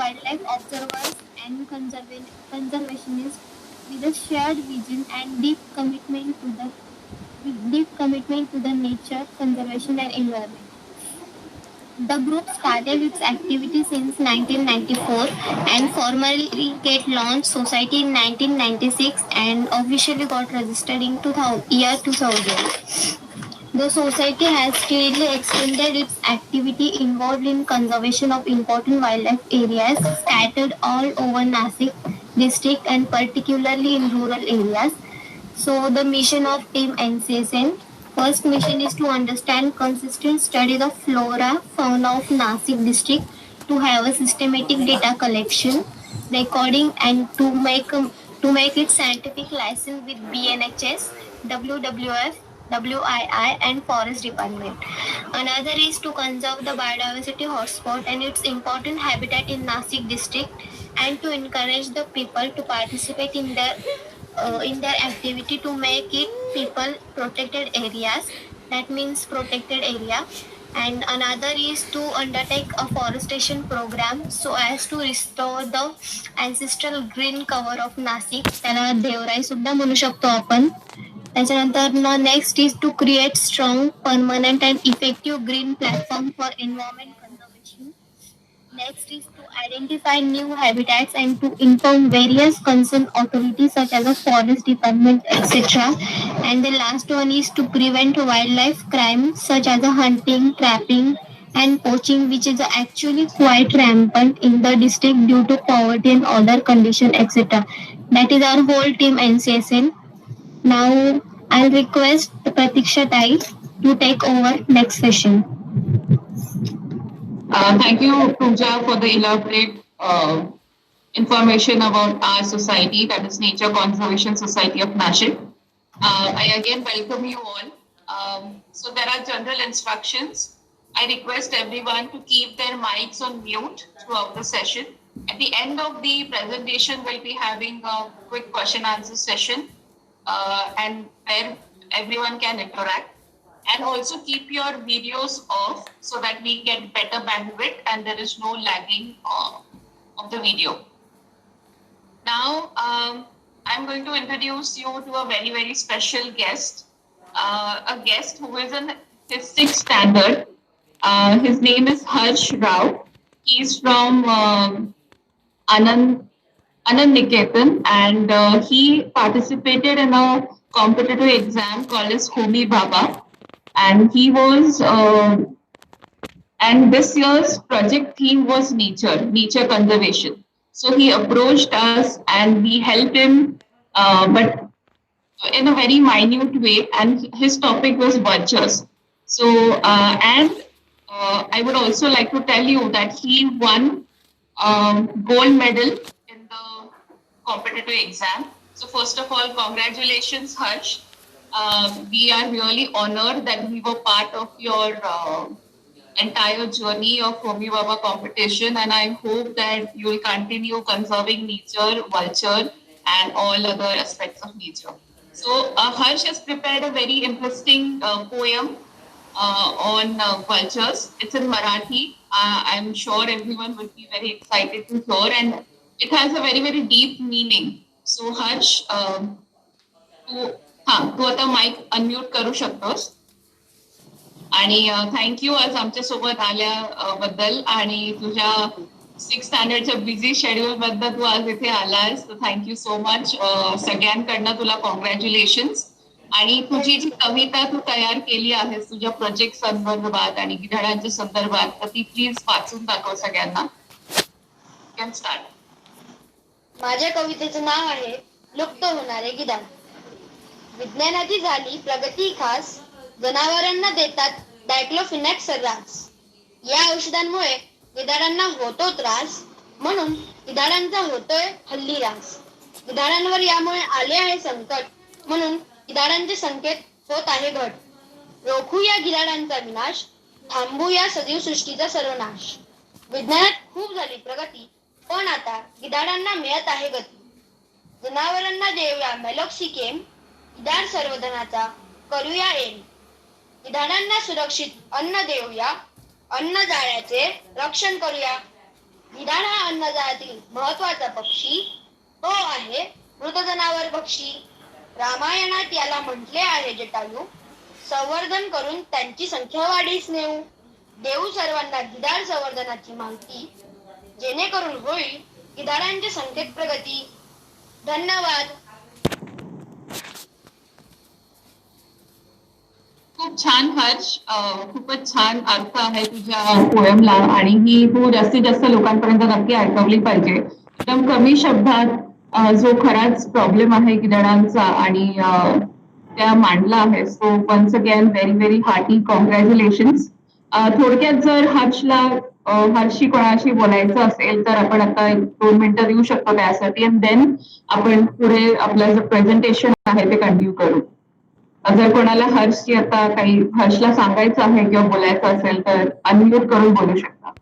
wildlife observers and conservationists with a shared vision and deep commitment to the nature, conservation and environment. The group started its activity since 1994 and formally get launched society in 1996 and officially got registered in 2000. The society has steadily extended its activity involved in conservation of important wildlife areas scattered all over Nasik district and particularly in rural areas. So the mission of Team NCSN, first mission is to understand consistent studies of flora, fauna of Nasik district, to have a systematic data collection, recording and to make it scientific license with BNHS, WWF, WII and Forest Department. Another is to conserve the biodiversity hotspot and its important habitat in Nasik district and to encourage the people to participate in their activity to make it people protected areas. That means protected area. And another is to undertake a forestation program so as to restore the ancestral green cover of Nasik. त्याला देवराई सुद्धा म्हणू शकतो आपण. त्याच्यानंतर next is to create strong permanent and effective green platform for environment conservation. Next is to identify new habitats and to inform various concerned authorities such as the forest department, etc. And the last one is to prevent wildlife crime such as the hunting, trapping, and poaching, which is actually quite rampant in the district due to poverty and other condition, etc. That is our whole team NCSN. Now I'll request Pratiksha Tai to take over next session. Thank you, Pooja, for the elaborate information about our society, that is Nature Conservation Society of Nashik. I again welcome you all. So there are general instructions. I request everyone to keep their mics on mute throughout the session. At the end of the presentation, we'll be having a quick question answer session and where everyone can interact. And also keep your videos off so that we get better bandwidth and there is no lagging of the video. Now, I'm going to introduce you to a very, very special guest. A guest who is in his 6th standard. His name is Harsh Rao. He's from Anand Niketan and he participated in a competitive exam called as Homi Baba. And he was, and this year's project theme was nature conservation. So he approached us and we helped him, but in a very minute way. And his topic was vultures. So, I would also like to tell you that he won gold medal in the competitive exam. So first of all, congratulations, Harsh. We are really honored that we were part of your entire journey of Homi Baba competition, and I hope that you will continue conserving nature, vulture, and all other aspects of nature. So Harsh has prepared a very interesting poem on vultures. It's in Marathi. I'm sure everyone would be very excited to hear, and it has a very, very deep meaning. So Harsh, तू आता mike unmute करू शकतोस. आणि thank you आज आमच्यासोबत आल्याबद्दल आणि तुझ्या 6th स्टँडर्डच्या बिझी शेड्यूल बद्दल तू आज इथे आलास, तर थँक्यू सो मच. सगळ्यांकडनं तुला कॉंग्रॅच्युलेशन्स. आणि तुझी जी कविता तू तयार केली आहेस तुझ्या प्रोजेक्ट संदर्भात आणि गिधाडांच्या संदर्भात, तर ती प्लीज वाचून दाखव सगळ्यांना. Can start. माझ्या कवितेचं नाव आहे लुप्त होणारे गिधाड. विज्ञानाची झाली प्रगती खास, जनावरांना देतात डायक्लोफिनॅक सर्रास. या औषधांमुळे गिधाडांना होतो त्रास, म्हणून गिधाडांचा होतोय हल्ली ऱ्हास. गिधाडांवर यामुळे आले आहे संकट, म्हणून गिधाडांचे संकेत होत आहे घट. रोखूया गिधाडांचा विनाश, थांबूया सजीव सृष्टीचा सर्वनाश. विज्ञानात खूप झाली प्रगती, पण आता गिधाडांना मिळत आहे गती. जनावरांना देऊया मेलॉक्सिकेम, गिधाड सर्वधनाचा करूया एम. गिधाडांना सुरक्षित अन्न देऊया, अन्न जाळ्याचे रक्षण करूया. गिधाड हा अन्नजाळातील महत्वाचा पक्षी. तो आहे मृत जनावर पक्षी. रामायणात याला म्हटले आहे जटायू, संवर्धन करून त्यांची संख्या वाढीस नेऊ. देऊ सर्वांना गिधाड संवर्धनाची माहिती, जेणेकरून होईल गिधाडांच्या संख्येत प्रगती. धन्यवाद. खूप छान हर्ष, खूपच छान अर्थ आहे तुझ्या पोयमला आणि ही तू जास्तीत जास्त लोकांपर्यंत नक्की ऐकवली पाहिजे. एकदम कमी शब्दात जो खराच प्रॉब्लेम आहे गिधाडांचा आणि त्या मांडला आहे. So once again very very hearty congratulations. थोडक्यात जर हर्षी कोणाशी बोलायचं असेल तर आपण आता 2 मिनिटं देऊ शकतो त्यासाठी आणि देन आपण पुढे आपलं जे प्रेझेंटेशन आहे ते कंटिन्यू करू. जर कोणाला हर्षला सांगायचं आहे किंवा बोलायचं असेल तर अनम्यूट करून बोलू शकतो.